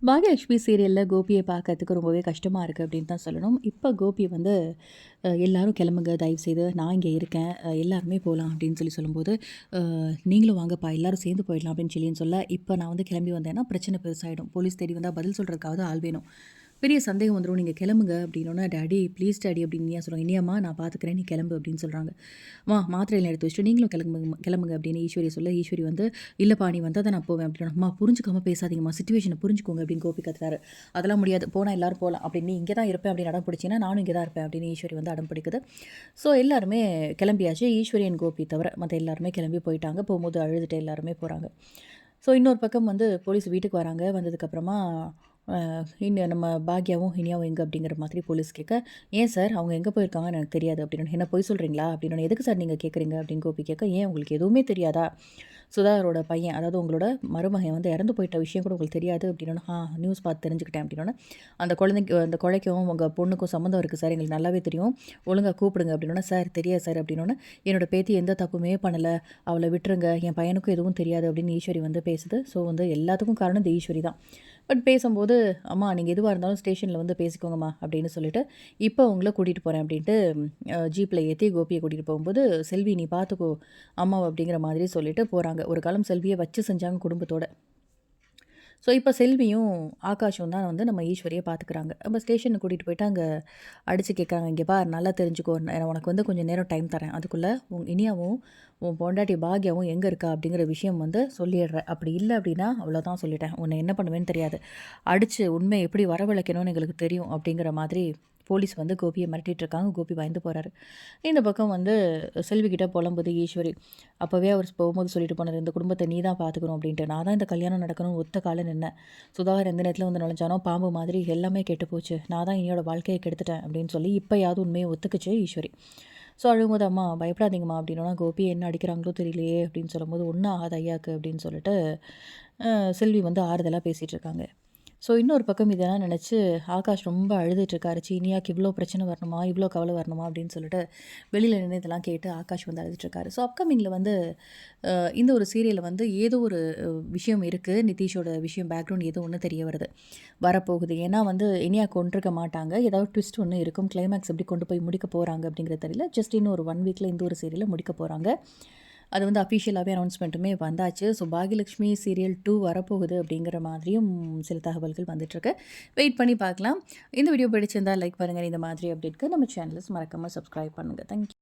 பாகியலட்சுமி சீரியலில் கோபியை பார்க்கறதுக்கு ரொம்பவே கஷ்டமாக இருக்குது அப்படின்னு தான் சொல்லணும். இப்போ கோபி வந்து எல்லாரும் கிளம்புங்க தயவுசெய்து, நான் இங்கே இருக்கேன், எல்லாருமே போகலாம் அப்படின்னு சொல்லும்போது, நீங்களும் வாங்கப்பா எல்லாரும் சேர்ந்து போயிடலாம் அப்படின்னு சொல்ல, இப்போ நான் வந்து கிளம்பி வந்தேன்னா பிரச்சனை பெருசாகிடும், போலீஸ் தேடி வந்தால் பதில் சொல்கிறதுக்காவது ஆள் வேணும், பெரிய சந்தேகம் வந்துடும், நீங்கள் கிளம்புங்க அப்படின்னோன்னா, டேடி ப்ளீஸ் டேடி அப்படின்னு நீயா சொல்கிறாங்க. இனியாம்மா நான் பார்த்துக்கிறேன், நீ கிளம்பு அப்படின்னு சொல்கிறாங்க. மாத்திரையில் எடுத்து வச்சுட்டு நீங்களும் கிளம்புங்க அப்படின்னு ஈஸ்வரி சொல்ல, ஈஸ்வரி வந்து இல்லைப்பா நீ வந்தால் தான் நான் போவேன் அப்படின்னு. புரிஞ்சுக்காம பேசாதீங்கம்மா, சிச்சுவேஷனை புரிஞ்சுக்கோங்க அப்படின்னு கோபி கத்துறாரு. அதெல்லாம் முடியாது, போனால் எல்லாரும் போகலாம் அப்படின்னு, நீ இங்கே தான் இருப்பேன் அப்படின்னு அடம் பிடிச்சின்னா நானும் இங்கே தான் இருப்பேன் அப்படின்னு ஈஸ்வரி வந்து அடம் பிடிக்குது. ஸோ எல்லாருமே கிளம்பியாச்சு, ஈஸ்வரி அண்ட் கோபி தவிர மற்ற எல்லாருமே கிளம்பி போயிட்டாங்க. போகும்போது அழுதுட்டு எல்லாருமே போகிறாங்க. ஸோ இன்னொரு பக்கம் வந்து போலீஸ் வீட்டுக்கு வராங்க. வந்ததுக்கப்புறமா இன்னும் நம்ம பாக்யாவும் இனியாவும் எங்கே அப்படிங்கிற மாதிரி போலீஸ் கேட்க, ஏன் சார் அவங்க எங்கே போயிருக்காங்கன்னு எனக்கு தெரியாது அப்படின்னு. என்ன பொய் சொல்கிறீங்களா அப்படின்னு. எதுக்கு சார் நீங்கள் கேட்குறீங்க அப்படின்னு கோபி கேட்க, ஏன் உங்களுக்கு எதுவுமே தெரியாதா, சுதாகரோட பையன் அதாவது உங்களோட மருமகன் வந்து இறந்து போயிட்ட விஷயம் கூட உங்களுக்கு தெரியாது அப்படின்னா, நியூஸ் பார்த்து தெரிஞ்சுக்கிட்டேன் அப்படின்னா, அந்த கொலைக்கும் உங்கள் பொண்ணுக்கும் சம்மந்தம் இருக்குது சார், எங்களுக்கு நல்லாவே தெரியும், ஒழுங்காக கூப்பிடுங்க அப்படின்னா, சார் தெரியாது சார் அப்படின்னா, என்னோட பேத்தி எந்த தப்புமே பண்ணலை, அவளை விட்டுருங்க, என் பையனுக்கும் எதுவும் தெரியாது அப்படின்னு ஈஸ்வரி வந்து பேசுது. ஸோ வந்து எல்லாத்துக்கும் காரணம் இந்த ஈஸ்வரி தான். பட் பேசும்போது, அம்மா நீங்கள் எதுவாக இருந்தாலும் ஸ்டேஷனில் வந்து பேசிக்கோங்கம்மா அப்படின்னு சொல்லிட்டு, இப்போ உங்களை கூட்டிகிட்டு போகிறேன் அப்படின்ட்டு ஜீப்பில் ஏற்றி கோபியை கூட்டிகிட்டு போகும்போது, செல்வி நீ பார்த்துக்கோ அம்மாவை அப்படிங்கிற மாதிரி சொல்லிட்டு போகிறாங்க. ஒரு காலம் செல்வியை வச்சு செஞ்சாங்க குடும்பத்தோட. ஸோ இப்போ செல்வியும் ஆகாஷும் தான் வந்து நம்ம ஈஸ்வரியை பார்த்துக்கிறாங்க. நம்ம ஸ்டேஷனுக்கு கூட்டிகிட்டு போயிட்டு அங்கே அடித்து கேட்குறாங்க, இங்கே பார் நல்லா தெரிஞ்சுக்கோ, நான் உனக்கு வந்து கொஞ்சம் நேரம் டைம் தரேன், அதுக்குள்ளே இனியாவும் உன் பொண்டாட்டி பாக்யாவும் எங்கே இருக்கா அப்படிங்கிற விஷயம் வந்து சொல்லிடுறேன், அப்படி இல்லை அப்படின்னா அவ்வளோதான் சொல்லிட்டேன், உன்னை என்ன பண்ணுவேன்னு தெரியாது, அடித்து உண்மை எப்படி வரவழைக்கணும்னு எங்களுக்கு தெரியும் அப்படிங்கிற மாதிரி போலீஸ் வந்து கோபியை மிரட்டிட்டு இருக்காங்க. கோபி பயந்து போகிறாரு. இந்த பக்கம் வந்து செல்விக்கிட்ட புலம்புது ஈஸ்வரி. அப்போவே அவர் போகும்போது சொல்லிட்டு போனார், இந்த குடும்பத்தை நீ தான் பார்த்துக்கணும் அப்படின்ட்டு. நான் தான் இந்த கல்யாணம் நடக்கணும் ஒத்த கால நின்னேன். சுதாகர் எந்த நேரத்தில் வந்து நுழைஞ்சானோ பாம்பு மாதிரி எல்லாமே கெட்டு போச்சு, நான் தான் என்னோட வாழ்க்கையை கெடுத்துட்டேன் அப்படின்னு சொல்லி இப்போயாவது உண்மையை ஒத்துக்குச்சு ஈஸ்வரி. ஸோ அழுகும்போது, அம்மா பயப்படாதீங்கம்மா அப்படின்னா, கோபி என்ன அடிக்கிறாங்களோ தெரியலையே அப்படின்னு சொல்லும்போது, ஒன்றும் ஆகாது ஐயாக்கு அப்படின்னு சொல்லிட்டு செல்வி வந்து ஆறுதலாக பேசிகிட்டு இருக்காங்க. ஸோ இன்னொரு பக்கம் இதெல்லாம் நினச்சி ஆகாஷ் ரொம்ப அழுதுட்டுருக்காரு. சீனியாக்கு இவ்வளோ பிரச்சனை வரணுமா, இவ்வளோ கவலை வரணுமா அப்படின்னு சொல்லிட்டு வெளியில் நின்று இதெல்லாம் கேட்டு ஆகாஷ் வந்து அழுதுட்டுருக்காரு. ஸோ அப்கமிங்கில் வந்து இந்த ஒரு சீரியலில் வந்து ஏதோ ஒரு விஷயம் இருக்குது, நிதிஷோட விஷயம் பேக்ரவுண்ட் ஏதோ ஒன்று தெரிய வருது, வரப்போகுது. ஏன்னா வந்து இனியா கொண்டிருக்க மாட்டாங்க, ஏதாவது ட்விஸ்ட் ஒன்று இருக்கும், கிளைமேக்ஸ் எப்படி கொண்டு போய் முடிக்க போகிறாங்க அப்படிங்கிறது தெரியல. ஜஸ்ட் இன்னும் ஒரு 1 வீக்கில் இந்த ஒரு சீரியலை முடிக்க போகிறாங்க. அது வந்து அஃபிஷியலாகவே அனௌன்ஸ்மெண்ட்டுமே வந்தாச்சு. ஸோ பாகியலட்சுமி சீரியல் 2 வரப்போகுது அப்படிங்கிற மாதிரியும் சில தகவல்கள் வந்துட்டுருக்கு. வெயிட் பண்ணி பார்க்கலாம். இந்த வீடியோ பிடிச்சிருந்தால் லைக் பண்ணுங்கள். இந்த மாதிரி அப்டேட்க்கு நம்ம சேனலை மறக்காமல் சப்ஸ்கிரைப் பண்ணுங்கள். தேங்க்யூ.